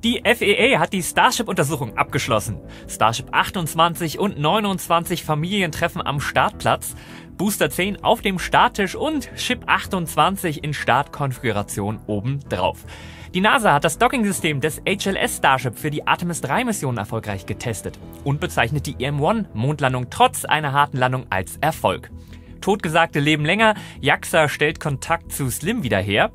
Die FAA hat die Starship-Untersuchung abgeschlossen. Starship 28 und 29 Familien treffen am Startplatz, Booster 10 auf dem Starttisch und Ship 28 in Startkonfiguration obendrauf. Die NASA hat das Dockingsystem des HLS Starship für die Artemis 3 Mission erfolgreich getestet und bezeichnet die EM-1-Mondlandung trotz einer harten Landung als Erfolg. Totgesagte leben länger, JAXA stellt Kontakt zu Slim wieder her.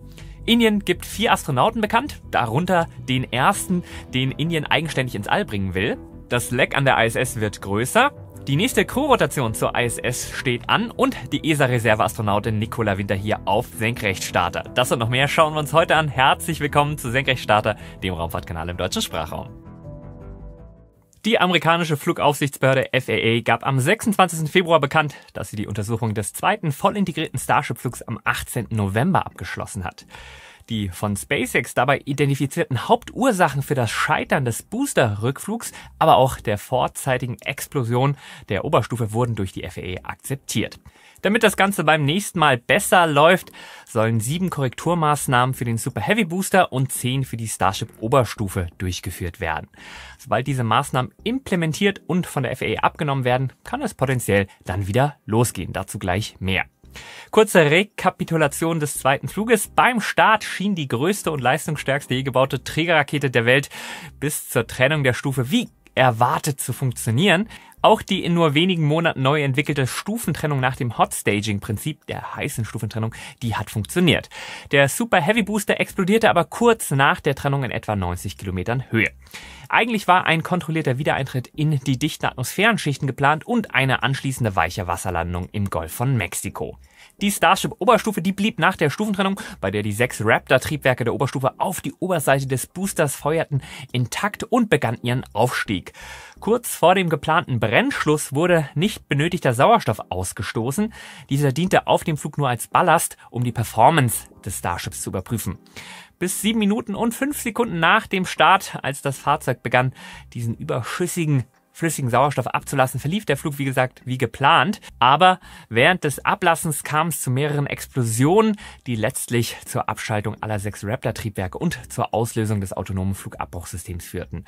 Indien gibt 4 Astronauten bekannt, darunter den ersten, den Indien eigenständig ins All bringen will. Das Leck an der ISS wird größer. Die nächste Crew-Rotation zur ISS steht an und die ESA-Reserveastronautin Nicola Winter hier auf Senkrechtstarter. Das und noch mehr schauen wir uns heute an. Herzlich willkommen zu Senkrechtstarter, dem Raumfahrtkanal im deutschen Sprachraum. Die amerikanische Flugaufsichtsbehörde FAA gab am 26. Februar bekannt, dass sie die Untersuchung des zweiten voll integrierten Starship-Flugs am 18. November abgeschlossen hat. Die von SpaceX dabei identifizierten Hauptursachen für das Scheitern des Booster-Rückflugs, aber auch der vorzeitigen Explosion der Oberstufe wurden durch die FAA akzeptiert. Damit das Ganze beim nächsten Mal besser läuft, sollen 7 Korrekturmaßnahmen für den Super Heavy Booster und 10 für die Starship-Oberstufe durchgeführt werden. Sobald diese Maßnahmen implementiert und von der FAA abgenommen werden, kann es potenziell dann wieder losgehen. Dazu gleich mehr. Kurze Rekapitulation des zweiten Fluges. Beim Start schien die größte und leistungsstärkste je gebaute Trägerrakete der Welt bis zur Trennung der Stufe wie erwartet zu funktionieren. Auch die in nur wenigen Monaten neu entwickelte Stufentrennung nach dem Hot-Staging-Prinzip, der heißen Stufentrennung, die hat funktioniert. Der Super Heavy Booster explodierte aber kurz nach der Trennung in etwa 90 Kilometern Höhe. Eigentlich war ein kontrollierter Wiedereintritt in die dichten Atmosphärenschichten geplant und eine anschließende weiche Wasserlandung im Golf von Mexiko. Die Starship-Oberstufe, die blieb nach der Stufentrennung, bei der die 6 Raptor-Triebwerke der Oberstufe auf die Oberseite des Boosters feuerten, intakt und begann ihren Aufstieg. Kurz vor dem geplanten Brennschluss wurde nicht benötigter Sauerstoff ausgestoßen. Dieser diente auf dem Flug nur als Ballast, um die Performance des Starships zu überprüfen. Bis 7 Minuten und 5 Sekunden nach dem Start, als das Fahrzeug begann, diesen überschüssigen flüssigen Sauerstoff abzulassen, verlief der Flug, wie gesagt, wie geplant. Aber während des Ablassens kam es zu mehreren Explosionen, die letztlich zur Abschaltung aller 6 Raptor-Triebwerke und zur Auslösung des autonomen Flugabbruchsystems führten.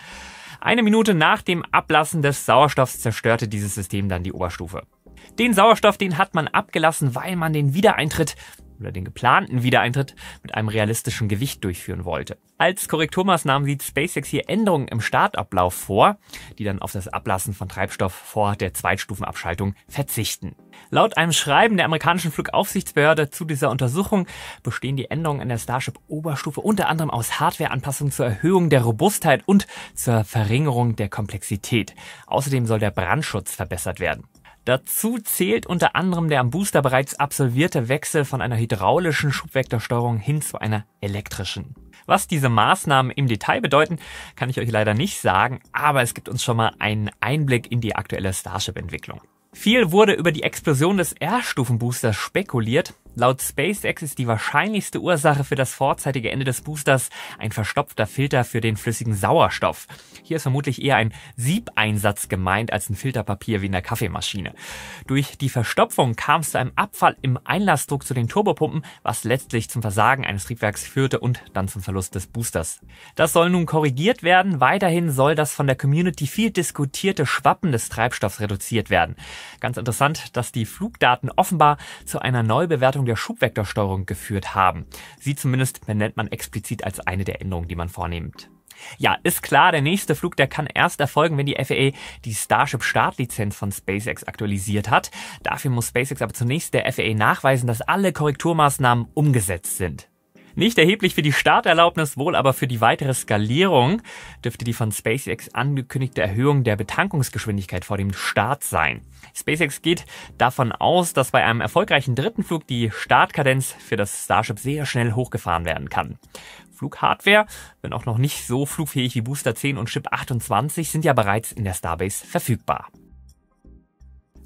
1 Minute nach dem Ablassen des Sauerstoffs zerstörte dieses System dann die Oberstufe. Den Sauerstoff, den hat man abgelassen, weil man den Wiedereintritt oder den geplanten Wiedereintritt mit einem realistischen Gewicht durchführen wollte. Als Korrekturmaßnahmen sieht SpaceX hier Änderungen im Startablauf vor, die dann auf das Ablassen von Treibstoff vor der Zweitstufenabschaltung verzichten. Laut einem Schreiben der amerikanischen Flugaufsichtsbehörde zu dieser Untersuchung bestehen die Änderungen in der Starship-Oberstufe unter anderem aus Hardwareanpassungen zur Erhöhung der Robustheit und zur Verringerung der Komplexität. Außerdem soll der Brandschutz verbessert werden. Dazu zählt unter anderem der am Booster bereits absolvierte Wechsel von einer hydraulischen Schubvektorsteuerung hin zu einer elektrischen. Was diese Maßnahmen im Detail bedeuten, kann ich euch leider nicht sagen, aber es gibt uns schon mal einen Einblick in die aktuelle Starship-Entwicklung. Viel wurde über die Explosion des R-Stufen-Boosters spekuliert. Laut SpaceX ist die wahrscheinlichste Ursache für das vorzeitige Ende des Boosters ein verstopfter Filter für den flüssigen Sauerstoff. Hier ist vermutlich eher ein Siebeinsatz gemeint als ein Filterpapier wie in der Kaffeemaschine. Durch die Verstopfung kam es zu einem Abfall im Einlassdruck zu den Turbopumpen, was letztlich zum Versagen eines Triebwerks führte und dann zum Verlust des Boosters. Das soll nun korrigiert werden. Weiterhin soll das von der Community viel diskutierte Schwappen des Treibstoffs reduziert werden. Ganz interessant, dass die Flugdaten offenbar zu einer Neubewertung der Schubvektorsteuerung geführt haben. Sie zumindest benennt man explizit als eine der Änderungen, die man vornimmt. Ja, ist klar, der nächste Flug, der kann erst erfolgen, wenn die FAA die Starship-Startlizenz von SpaceX aktualisiert hat. Dafür muss SpaceX aber zunächst der FAA nachweisen, dass alle Korrekturmaßnahmen umgesetzt sind. Nicht erheblich für die Starterlaubnis, wohl aber für die weitere Skalierung dürfte die von SpaceX angekündigte Erhöhung der Betankungsgeschwindigkeit vor dem Start sein. SpaceX geht davon aus, dass bei einem erfolgreichen dritten Flug die Startkadenz für das Starship sehr schnell hochgefahren werden kann. Flughardware, wenn auch noch nicht so flugfähig wie Booster 10 und Ship 28, sind ja bereits in der Starbase verfügbar.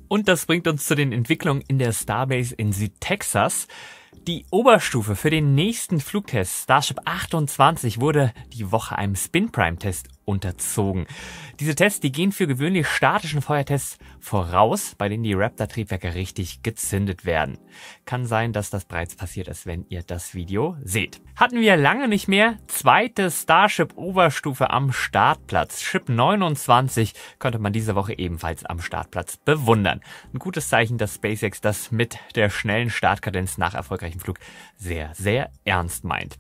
Und das bringt uns zu den Entwicklungen in der Starbase in Südtexas. Die Oberstufe für den nächsten Flugtest Starship 28 wurde die Woche einem Spin-Prime-Test unterzogen. Diese Tests, die gehen für gewöhnlich statischen Feuertests voraus, bei denen die Raptor-Triebwerke richtig gezündet werden. Kann sein, dass das bereits passiert ist, wenn ihr das Video seht. Hatten wir lange nicht mehr. Zweite Starship-Oberstufe am Startplatz. Ship 29 konnte man diese Woche ebenfalls am Startplatz bewundern. Ein gutes Zeichen, dass SpaceX das mit der schnellen Startkadenz nach erfolgreichem Flug sehr, sehr ernst meint.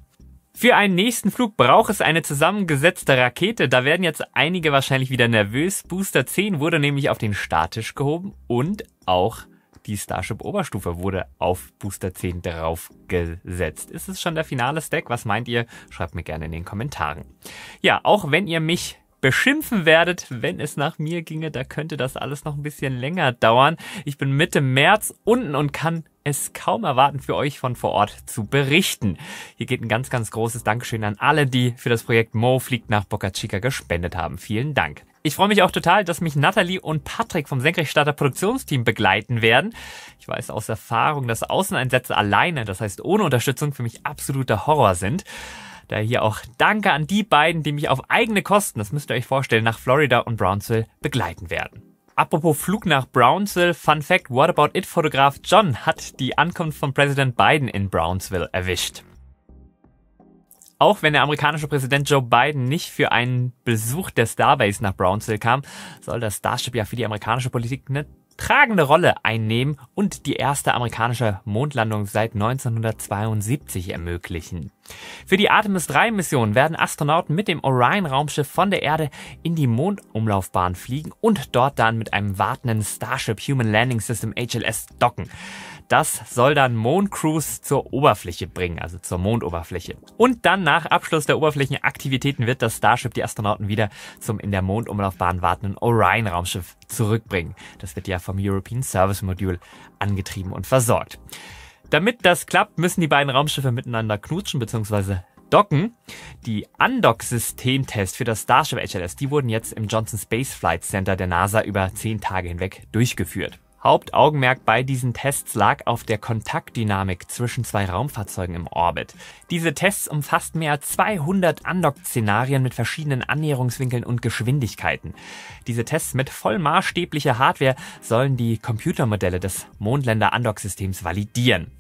Für einen nächsten Flug braucht es eine zusammengesetzte Rakete. Da werden jetzt einige wahrscheinlich wieder nervös. Booster 10 wurde nämlich auf den Starttisch gehoben und auch die Starship-Oberstufe wurde auf Booster 10 draufgesetzt. Ist es schon der finale Stack? Was meint ihr? Schreibt mir gerne in den Kommentaren. Ja, auch wenn ihr mich beschimpfen werdet, wenn es nach mir ginge, da könnte das alles noch ein bisschen länger dauern. Ich bin Mitte März unten und kann es kaum erwarten, für euch von vor Ort zu berichten. Hier geht ein ganz, ganz großes Dankeschön an alle, die für das Projekt Mo fliegt nach Boca Chica gespendet haben. Vielen Dank. Ich freue mich auch total, dass mich Nathalie und Patrick vom Senkrechtstarter Produktionsteam begleiten werden. Ich weiß aus Erfahrung, dass Außeneinsätze alleine, das heißt ohne Unterstützung, für mich absoluter Horror sind. Daher hier auch Danke an die beiden, die mich auf eigene Kosten, das müsst ihr euch vorstellen, nach Florida und Brownsville begleiten werden. Apropos Flug nach Brownsville, Fun Fact, What About It-Fotograf John hat die Ankunft von Präsident Biden in Brownsville erwischt. Auch wenn der amerikanische Präsident Joe Biden nicht für einen Besuch der Starbase nach Brownsville kam, soll das Starship ja für die amerikanische Politik eine tragende Rolle einnehmen und die erste amerikanische Mondlandung seit 1972 ermöglichen. Für die Artemis-3-Mission werden Astronauten mit dem Orion-Raumschiff von der Erde in die Mondumlaufbahn fliegen und dort dann mit einem wartenden Starship Human Landing System HLS docken. Das soll dann Mondcruise zur Oberfläche bringen, also zur Mondoberfläche. Und dann nach Abschluss der Oberflächenaktivitäten wird das Starship die Astronauten wieder zum in der Mondumlaufbahn wartenden Orion-Raumschiff zurückbringen. Das wird ja vom European Service Module angetrieben und versorgt. Damit das klappt, müssen die beiden Raumschiffe miteinander knutschen bzw. docken. Die Undock-Systemtests für das Starship HLS, die wurden jetzt im Johnson Space Flight Center der NASA über 10 Tage hinweg durchgeführt. Hauptaugenmerk bei diesen Tests lag auf der Kontaktdynamik zwischen zwei Raumfahrzeugen im Orbit. Diese Tests umfassten mehr als 200 Undock-Szenarien mit verschiedenen Annäherungswinkeln und Geschwindigkeiten. Diese Tests mit vollmaßstäblicher Hardware sollen die Computermodelle des Mondländer-Undock-Systems validieren.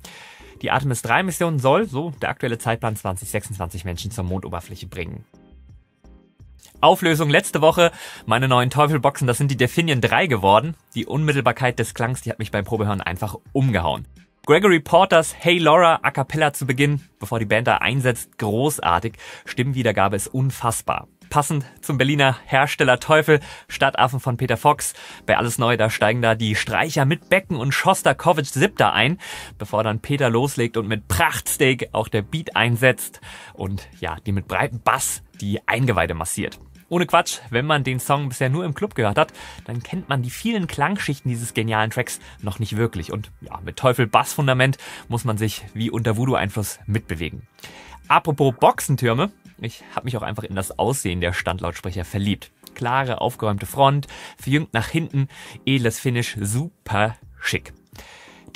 Die Artemis-3-Mission soll, so der aktuelle Zeitplan, 2026 Menschen zur Mondoberfläche bringen. Auflösung letzte Woche. Meine neuen Teufelboxen, das sind die Definion 3 geworden. Die Unmittelbarkeit des Klangs, die hat mich beim Probehören einfach umgehauen. Gregory Porters Hey Laura a cappella zu Beginn, bevor die Band da einsetzt, großartig. Stimmwiedergabe ist unfassbar. Passend zum Berliner Hersteller Teufel, Stadtaffen von Peter Fox. Bei Alles Neu, da steigen da die Streicher mit Becken und Schostakowitsch Siebter ein, bevor dann Peter loslegt und mit Prachtsteak auch der Beat einsetzt und ja, die mit breitem Bass die Eingeweide massiert. Ohne Quatsch, wenn man den Song bisher nur im Club gehört hat, dann kennt man die vielen Klangschichten dieses genialen Tracks noch nicht wirklich. Und ja, mit Teufel Bassfundament muss man sich wie unter Voodoo-Einfluss mitbewegen. Apropos Boxentürme, ich habe mich auch einfach in das Aussehen der Standlautsprecher verliebt. Klare, aufgeräumte Front, verjüngt nach hinten, edles Finish, super schick.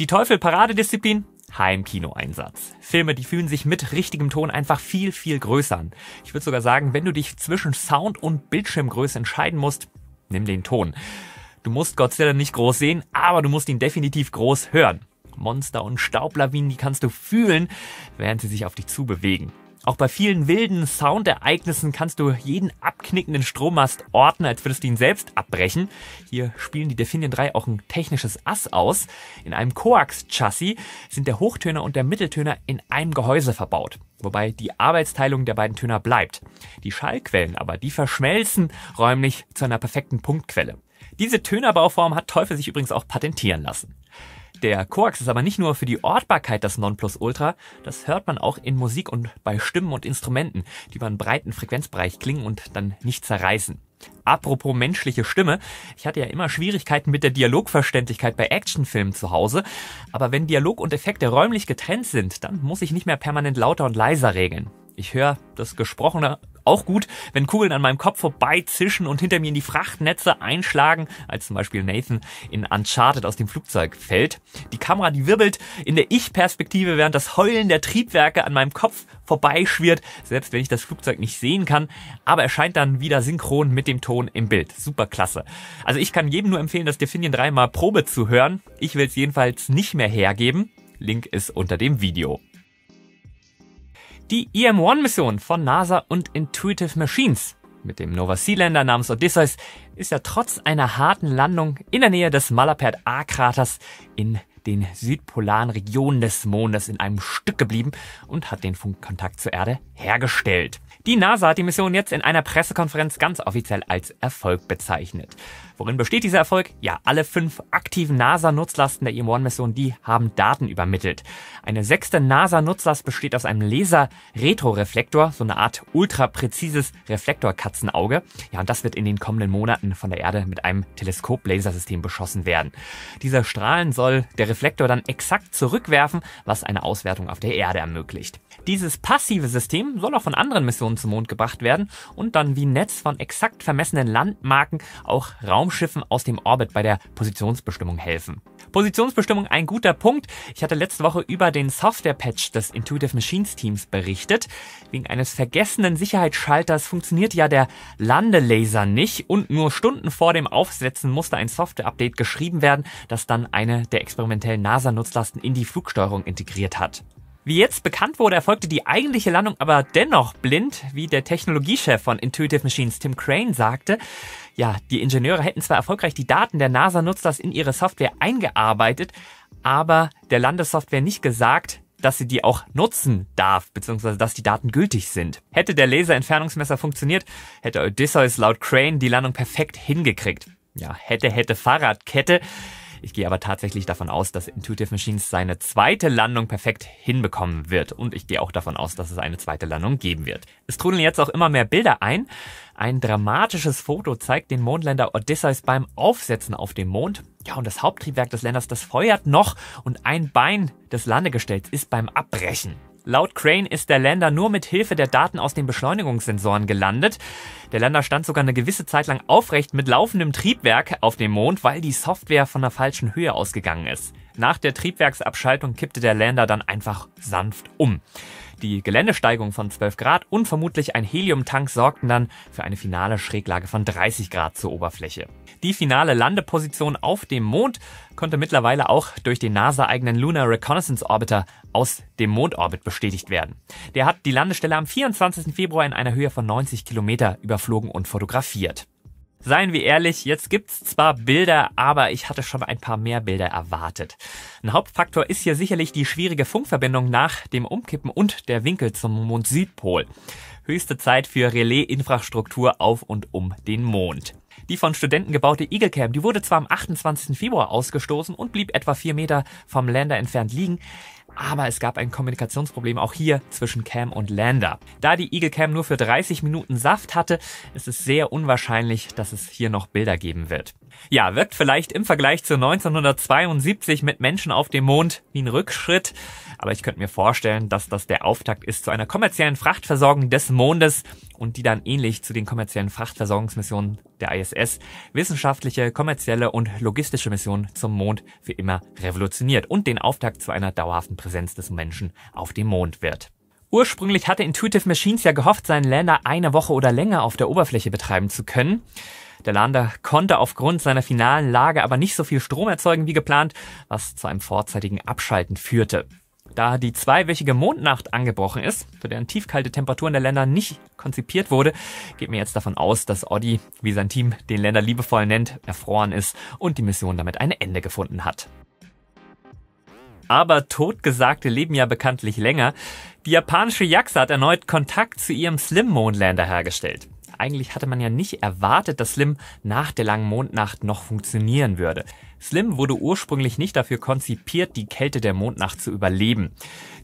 Die Teufel-Paradedisziplin? Heimkino-Einsatz. Filme, die fühlen sich mit richtigem Ton einfach viel, viel größer an. Ich würde sogar sagen, wenn du dich zwischen Sound und Bildschirmgröße entscheiden musst, nimm den Ton. Du musst Godzilla nicht groß sehen, aber du musst ihn definitiv groß hören. Monster und Staublawinen, die kannst du fühlen, während sie sich auf dich zubewegen. Auch bei vielen wilden Soundereignissen kannst du jeden abknickenden Strommast orten, als würdest du ihn selbst abbrechen. Hier spielen die Definion 3 auch ein technisches Ass aus. In einem Coax-Chassis sind der Hochtöner und der Mitteltöner in einem Gehäuse verbaut, wobei die Arbeitsteilung der beiden Töner bleibt. Die Schallquellen aber, die verschmelzen räumlich zu einer perfekten Punktquelle. Diese Tönerbauform hat Teufel sich übrigens auch patentieren lassen. Der Coax ist aber nicht nur für die Ortbarkeit das Nonplusultra, das hört man auch in Musik und bei Stimmen und Instrumenten, die über einen breiten Frequenzbereich klingen und dann nicht zerreißen. Apropos menschliche Stimme, ich hatte ja immer Schwierigkeiten mit der Dialogverständlichkeit bei Actionfilmen zu Hause, aber wenn Dialog und Effekte räumlich getrennt sind, dann muss ich nicht mehr permanent lauter und leiser regeln. Ich höre das Gesprochene Auch gut, wenn Kugeln an meinem Kopf vorbeizischen und hinter mir in die Frachtnetze einschlagen, als zum Beispiel Nathan in Uncharted aus dem Flugzeug fällt. Die Kamera, die wirbelt in der Ich-Perspektive, während das Heulen der Triebwerke an meinem Kopf vorbeischwirrt, selbst wenn ich das Flugzeug nicht sehen kann, aber erscheint dann wieder synchron mit dem Ton im Bild. Super klasse. Also ich kann jedem nur empfehlen, das Definion 3 mal Probe zu hören. Ich will es jedenfalls nicht mehr hergeben. Link ist unter dem Video. Die EM-1-Mission von NASA und Intuitive Machines mit dem Nova Sea-Lander namens Odysseus ist ja trotz einer harten Landung in der Nähe des Malapert A-Kraters in den südpolaren Regionen des Mondes in einem Stück geblieben und hat den Funkkontakt zur Erde hergestellt. Die NASA hat die Mission jetzt in einer Pressekonferenz ganz offiziell als Erfolg bezeichnet. Worin besteht dieser Erfolg? Ja, alle 5 aktiven NASA-Nutzlasten der EM-1-Mission, die haben Daten übermittelt. Eine 6. NASA-Nutzlast besteht aus einem Laser-Retroreflektor, so eine Art ultrapräzises Reflektor-Katzenauge. Ja, und das wird in den kommenden Monaten von der Erde mit einem Teleskop-Lasersystem beschossen werden. Dieser Strahlen soll der Reflektor dann exakt zurückwerfen, was eine Auswertung auf der Erde ermöglicht. Dieses passive System soll auch von anderen Missionen zum Mond gebracht werden und dann wie ein Netz von exakt vermessenen Landmarken auch Raumschiffen aus dem Orbit bei der Positionsbestimmung helfen. Positionsbestimmung ein guter Punkt. Ich hatte letzte Woche über den Software-Patch des Intuitive Machines Teams berichtet. Wegen eines vergessenen Sicherheitsschalters funktioniert ja der Landelaser nicht und nur Stunden vor dem Aufsetzen musste ein Software-Update geschrieben werden, das dann eine der experimentellen NASA-Nutzlasten in die Flugsteuerung integriert hat. Wie jetzt bekannt wurde, erfolgte die eigentliche Landung aber dennoch blind, wie der Technologiechef von Intuitive Machines Tim Crane sagte. Ja, die Ingenieure hätten zwar erfolgreich die Daten der NASA-Nutzlast in ihre Software eingearbeitet, aber der Landesoftware nicht gesagt, dass sie die auch nutzen darf, beziehungsweise dass die Daten gültig sind. Hätte der Laserentfernungsmesser funktioniert, hätte Odysseus laut Crane die Landung perfekt hingekriegt. Ja, hätte Fahrradkette. Ich gehe aber tatsächlich davon aus, dass Intuitive Machines seine zweite Landung perfekt hinbekommen wird. Und ich gehe auch davon aus, dass es eine zweite Landung geben wird. Es trudeln jetzt auch immer mehr Bilder ein. Ein dramatisches Foto zeigt den Mondländer Odysseus beim Aufsetzen auf dem Mond. Ja, und das Haupttriebwerk des Landers, das feuert noch und ein Bein des Landegestells ist beim Abbrechen. Laut Crane ist der Lander nur mit Hilfe der Daten aus den Beschleunigungssensoren gelandet. Der Lander stand sogar eine gewisse Zeit lang aufrecht mit laufendem Triebwerk auf dem Mond, weil die Software von der falschen Höhe ausgegangen ist. Nach der Triebwerksabschaltung kippte der Lander dann einfach sanft um. Die Geländesteigung von 12 Grad und vermutlich ein Heliumtank sorgten dann für eine finale Schräglage von 30 Grad zur Oberfläche. Die finale Landeposition auf dem Mond konnte mittlerweile auch durch den NASA-eigenen Lunar Reconnaissance Orbiter aus dem Mondorbit bestätigt werden. Der hat die Landestelle am 24. Februar in einer Höhe von 90 Kilometer überflogen und fotografiert. Seien wir ehrlich, jetzt gibt's zwar Bilder, aber ich hatte schon ein paar mehr Bilder erwartet. Ein Hauptfaktor ist hier sicherlich die schwierige Funkverbindung nach dem Umkippen und der Winkel zum Mond-Südpol. Höchste Zeit für Relais-Infrastruktur auf und um den Mond. Die von Studenten gebaute Eagle Cam, die wurde zwar am 28. Februar ausgestoßen und blieb etwa 4 Meter vom Lander entfernt liegen, aber es gab ein Kommunikationsproblem auch hier zwischen Cam und Lander. Da die Eagle Cam nur für 30 Minuten Saft hatte, ist es sehr unwahrscheinlich, dass es hier noch Bilder geben wird. Ja, wirkt vielleicht im Vergleich zu 1972 mit Menschen auf dem Mond wie ein Rückschritt, aber ich könnte mir vorstellen, dass das der Auftakt ist zu einer kommerziellen Frachtversorgung des Mondes und die dann ähnlich zu den kommerziellen Frachtversorgungsmissionen der ISS wissenschaftliche, kommerzielle und logistische Missionen zum Mond für immer revolutioniert und den Auftakt zu einer dauerhaften Präsenz des Menschen auf dem Mond wird. Ursprünglich hatte Intuitive Machines ja gehofft, seinen Lander eine Woche oder länger auf der Oberfläche betreiben zu können. Der Lander konnte aufgrund seiner finalen Lage aber nicht so viel Strom erzeugen wie geplant, was zu einem vorzeitigen Abschalten führte. Da die 2-wöchige Mondnacht angebrochen ist, für deren tiefkalte Temperaturen der Lander nicht konzipiert wurde, geht mir jetzt davon aus, dass Oddi, wie sein Team den Lander liebevoll nennt, erfroren ist und die Mission damit ein Ende gefunden hat. Aber Totgesagte leben ja bekanntlich länger. Die japanische JAXA hat erneut Kontakt zu ihrem SLIM-Mondlander hergestellt. Eigentlich hatte man ja nicht erwartet, dass SLIM nach der langen Mondnacht noch funktionieren würde. SLIM wurde ursprünglich nicht dafür konzipiert, die Kälte der Mondnacht zu überleben.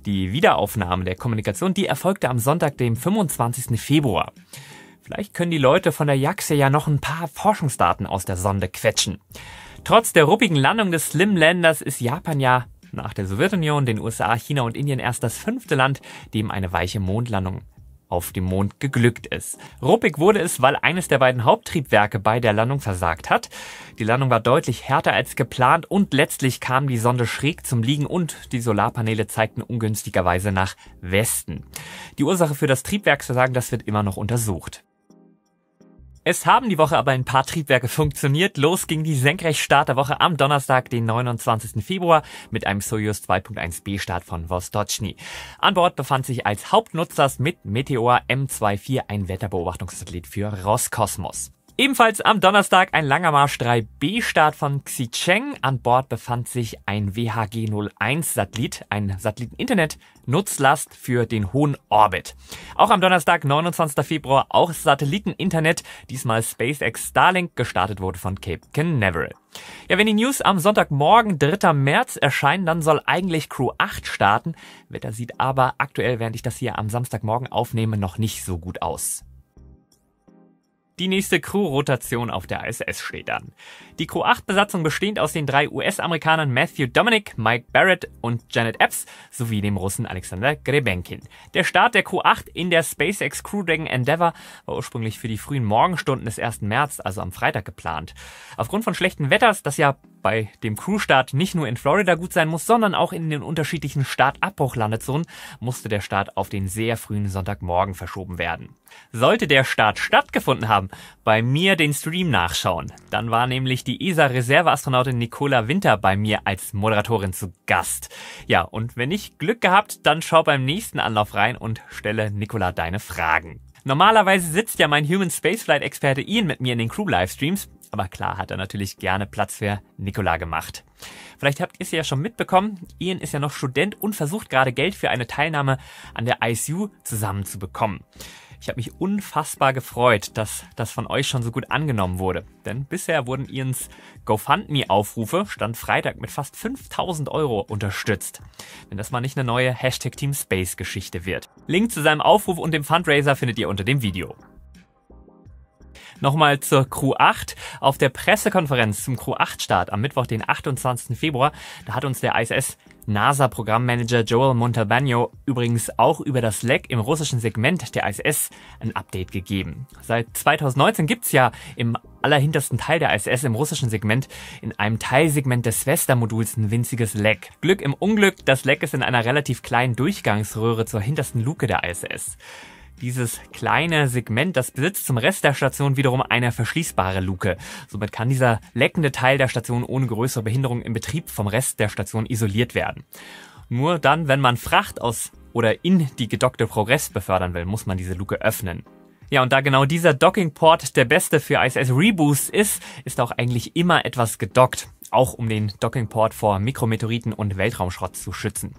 Die Wiederaufnahme der Kommunikation, die erfolgte am Sonntag, dem 25. Februar. Vielleicht können die Leute von der JAXA ja noch ein paar Forschungsdaten aus der Sonde quetschen. Trotz der ruppigen Landung des SLIM-Landers ist Japan ja nach der Sowjetunion, den USA, China und Indien erst das 5. Land, dem eine weiche Mondlandung auf dem Mond geglückt ist. Ruppig wurde es, weil eines der beiden Haupttriebwerke bei der Landung versagt hat. Die Landung war deutlich härter als geplant und letztlich kam die Sonde schräg zum Liegen und die Solarpaneele zeigten ungünstigerweise nach Westen. Die Ursache für das Triebwerksversagen, das wird immer noch untersucht. Es haben die Woche aber ein paar Triebwerke funktioniert. Los ging die Senkrechtstarterwoche am Donnerstag, den 29. Februar, mit einem Soyuz 2.1b-Start von Vostochny. An Bord befand sich als Hauptnutzer mit Meteor M24 ein Wetterbeobachtungssatellit für Roskosmos. Ebenfalls am Donnerstag ein Langermarsch 3B-Start von Xicheng. An Bord befand sich ein WHG-01-Satellit, ein Satelliten-Internet-Nutzlast für den hohen Orbit. Auch am Donnerstag, 29. Februar, auch Satelliten-Internet, diesmal SpaceX Starlink, gestartet wurde von Cape Canaveral. Ja, wenn die News am Sonntagmorgen, 3. März erscheinen, dann soll eigentlich Crew 8 starten. Wetter sieht aber aktuell, während ich das hier am Samstagmorgen aufnehme, noch nicht so gut aus. Die nächste Crew-Rotation auf der ISS steht an. Die Crew-8-Besatzung bestehend aus den 3 US-Amerikanern Matthew Dominic, Mike Barrett und Janet Epps sowie dem Russen Alexander Grebenkin. Der Start der Crew-8 in der SpaceX Crew Dragon Endeavour war ursprünglich für die frühen Morgenstunden des 1. März, also am Freitag, geplant. Aufgrund von schlechtem Wetters, das ja bei dem Crew-Start nicht nur in Florida gut sein muss, sondern auch in den unterschiedlichen Start-Abbruch-Landezonen, musste der Start auf den sehr frühen Sonntagmorgen verschoben werden. Sollte der Start stattgefunden haben, bei mir den Stream nachschauen. Dann war nämlich die ESA-Reserveastronautin Nicola Winter bei mir als Moderatorin zu Gast. Ja, und wenn nicht Glück gehabt, dann schau beim nächsten Anlauf rein und stelle Nicola deine Fragen. Normalerweise sitzt ja mein Human Spaceflight-Experte Ian mit mir in den Crew-Livestreams, aber klar hat er natürlich gerne Platz für Nicola gemacht. Vielleicht habt ihr es ja schon mitbekommen, Ian ist ja noch Student und versucht gerade Geld für eine Teilnahme an der ISU zusammenzubekommen. Ich habe mich unfassbar gefreut, dass das von euch schon so gut angenommen wurde. Denn bisher wurden Ians GoFundMe-Aufrufe, Stand Freitag, mit fast 5.000 € unterstützt. Wenn das mal nicht eine neue #TeamSpace-Geschichte wird. Link zu seinem Aufruf und dem Fundraiser findet ihr unter dem Video. Nochmal zur Crew 8. Auf der Pressekonferenz zum Crew 8 Start am Mittwoch, den 28. Februar, da hat uns der ISS NASA-Programmmanager Joel Montalbano übrigens auch über das Leck im russischen Segment der ISS ein Update gegeben. Seit 2019 gibt's ja im allerhintersten Teil der ISS im russischen Segment in einem Teilsegment des Vesta-Moduls ein winziges Leck. Glück im Unglück, das Leck ist in einer relativ kleinen Durchgangsröhre zur hintersten Luke der ISS. Dieses kleine Segment, das besitzt zum Rest der Station wiederum eine verschließbare Luke. Somit kann dieser leckende Teil der Station ohne größere Behinderung im Betrieb vom Rest der Station isoliert werden. Nur dann, wenn man Fracht aus oder in die gedockte Progress befördern will, muss man diese Luke öffnen. Ja, und da genau dieser Dockingport der beste für ISS Reboost ist auch eigentlich immer etwas gedockt. Auch um den Dockingport vor Mikrometeoriten und Weltraumschrott zu schützen.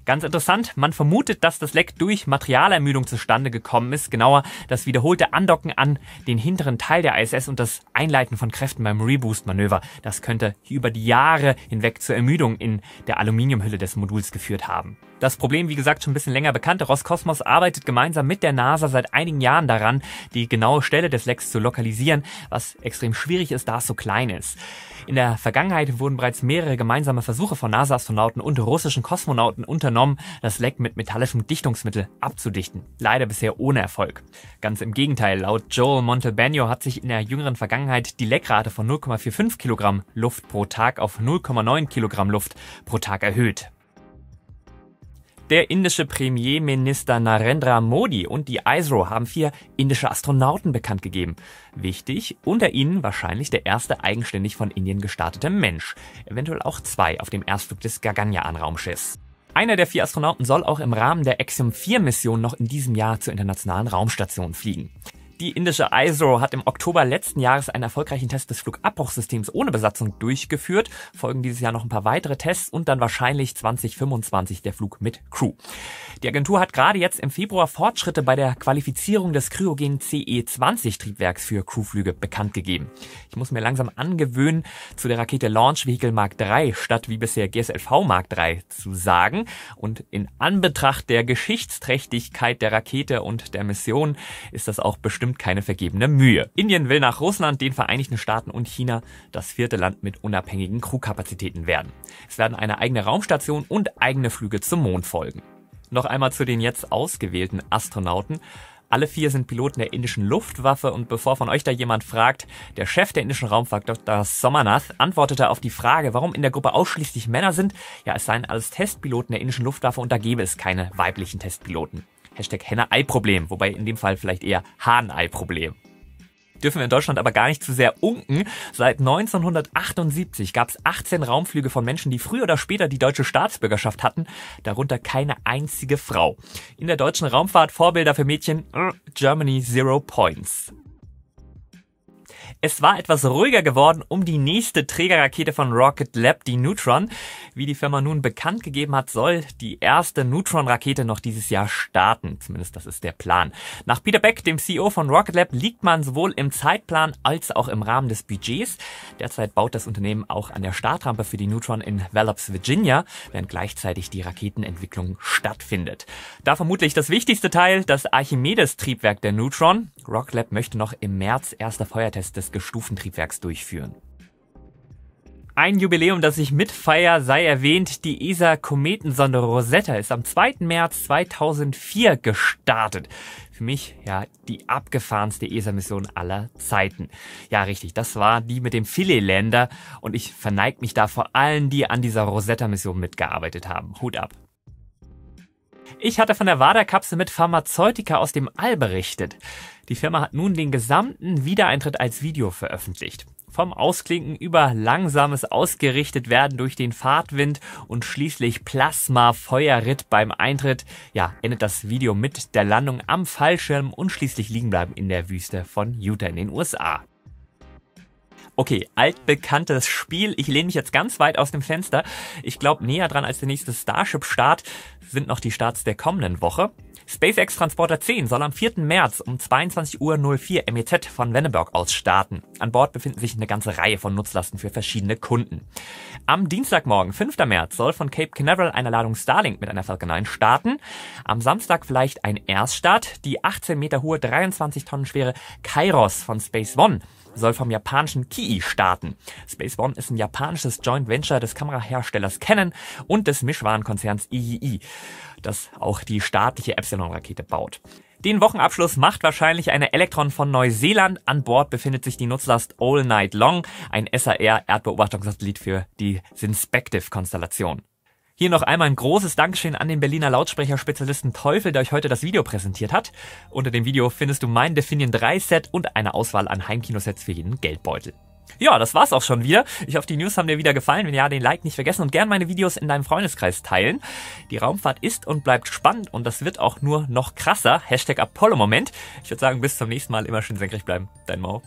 Ganz interessant, man vermutet, dass das Leck durch Materialermüdung zustande gekommen ist. Genauer, das wiederholte Andocken an den hinteren Teil der ISS und das Einleiten von Kräften beim Reboost-Manöver. Das könnte über die Jahre hinweg zur Ermüdung in der Aluminiumhülle des Moduls geführt haben. Das Problem, wie gesagt, schon ein bisschen länger bekannt. Roskosmos arbeitet gemeinsam mit der NASA seit einigen Jahren daran, die genaue Stelle des Lecks zu lokalisieren, was extrem schwierig ist, da es so klein ist. In der Vergangenheit wurden bereits mehrere gemeinsame Versuche von NASA-Astronauten und russischen Kosmonauten unternommen, das Leck mit metallischem Dichtungsmittel abzudichten. Leider bisher ohne Erfolg. Ganz im Gegenteil, laut Joel Montalbano hat sich in der jüngeren Vergangenheit die Leckrate von 0,45 Kilogramm Luft pro Tag auf 0,9 Kilogramm Luft pro Tag erhöht. Der indische Premierminister Narendra Modi und die ISRO haben 4 indische Astronauten bekannt gegeben. Wichtig, unter ihnen wahrscheinlich der erste eigenständig von Indien gestartete Mensch. Eventuell auch 2 auf dem Erstflug des Gaganyaan-Raumschiffs. Einer der 4 Astronauten soll auch im Rahmen der Axiom-4-Mission noch in diesem Jahr zur internationalen Raumstation fliegen. Die indische ISRO hat im Oktober letzten Jahres einen erfolgreichen Test des Flugabbruchsystems ohne Besatzung durchgeführt. Folgen dieses Jahr noch ein paar weitere Tests und dann wahrscheinlich 2025 der Flug mit Crew. Die Agentur hat gerade jetzt im Februar Fortschritte bei der Qualifizierung des kryogenen CE-20-Triebwerks für Crewflüge bekannt gegeben. Ich muss mir langsam angewöhnen, zu der Rakete Launch Vehicle Mark III statt wie bisher GSLV Mark III zu sagen. Und in Anbetracht der Geschichtsträchtigkeit der Rakete und der Mission ist das auch bestimmt keine vergebene Mühe. Indien will nach Russland, den Vereinigten Staaten und China das 4. Land mit unabhängigen Crewkapazitäten werden. Es werden eine eigene Raumstation und eigene Flüge zum Mond folgen. Noch einmal zu den jetzt ausgewählten Astronauten. Alle 4 sind Piloten der indischen Luftwaffe und bevor von euch da jemand fragt, der Chef der indischen Raumfahrt, Dr. Somanath, antwortete auf die Frage, warum in der Gruppe ausschließlich Männer sind. Ja, es seien alles Testpiloten der indischen Luftwaffe und da gäbe es keine weiblichen Testpiloten. Henne-Ei-Problem, wobei in dem Fall vielleicht eher Hahn-Ei-Problem. Dürfen wir in Deutschland aber gar nicht zu sehr unken. Seit 1978 gab es 18 Raumflüge von Menschen, die früher oder später die deutsche Staatsbürgerschaft hatten, darunter keine einzige Frau. In der deutschen Raumfahrt Vorbilder für Mädchen, Germany 0 Points. Es war etwas ruhiger geworden um die nächste Trägerrakete von Rocket Lab, die Neutron. Wie die Firma nun bekannt gegeben hat, soll die erste Neutron-Rakete noch dieses Jahr starten. Zumindest das ist der Plan. Nach Peter Beck, dem CEO von Rocket Lab, liegt man sowohl im Zeitplan als auch im Rahmen des Budgets. Derzeit baut das Unternehmen auch an der Startrampe für die Neutron in Wallops, Virginia, während gleichzeitig die Raketenentwicklung stattfindet. Da vermutlich das wichtigste Teil, das Archimedes-Triebwerk der Neutron. Rocket Lab möchte noch im März erster Feuertest des Gestufentriebwerks durchführen. Ein Jubiläum, das ich mitfeier, sei erwähnt, die ESA-Kometensonde Rosetta ist am 2. März 2004 gestartet. Für mich, ja, die abgefahrenste ESA-Mission aller Zeiten. Ja, richtig, das war die mit dem Philae-Lander und ich verneige mich da vor allen, die an dieser Rosetta-Mission mitgearbeitet haben. Hut ab. Ich hatte von der WADA-Kapsel mit Pharmazeutika aus dem All berichtet. Die Firma hat nun den gesamten Wiedereintritt als Video veröffentlicht. Vom Ausklinken über langsames Ausgerichtet werden durch den Fahrtwind und schließlich Plasma-Feuerritt beim Eintritt. Ja, endet das Video mit der Landung am Fallschirm und schließlich Liegenbleiben in der Wüste von Utah in den USA. Okay, altbekanntes Spiel. Ich lehne mich jetzt ganz weit aus dem Fenster. Ich glaube, näher dran als der nächste Starship-Start sind noch die Starts der kommenden Woche. SpaceX Transporter 10 soll am 4. März um 22:04 Uhr MEZ von Vandenberg aus starten. An Bord befinden sich eine ganze Reihe von Nutzlasten für verschiedene Kunden. Am Dienstagmorgen, 5. März, soll von Cape Canaveral eine Ladung Starlink mit einer Falcon 9 starten. Am Samstag vielleicht ein Erststart. Die 18 Meter hohe, 23 Tonnen schwere Kairos von Space One soll vom japanischen Kii starten. Space One ist ein japanisches Joint Venture des Kameraherstellers Canon und des Mischwarenkonzerns III, das auch die staatliche Epsilon-Rakete baut. Den Wochenabschluss macht wahrscheinlich eine Electron von Neuseeland. An Bord befindet sich die Nutzlast All Night Long, ein SAR-Erdbeobachtungssatellit für die Synspective-Konstellation. Hier noch einmal ein großes Dankeschön an den Berliner Lautsprecherspezialisten Teufel, der euch heute das Video präsentiert hat. Unter dem Video findest du mein Definion 3 Set und eine Auswahl an Heimkinosets für jeden Geldbeutel. Ja, das war's auch schon wieder. Ich hoffe, die News haben dir wieder gefallen. Wenn ja, den Like nicht vergessen und gern meine Videos in deinem Freundeskreis teilen. Die Raumfahrt ist und bleibt spannend und das wird auch nur noch krasser. #Apollo-Moment. Ich würde sagen, bis zum nächsten Mal. Immer schön senkrecht bleiben. Dein Mo.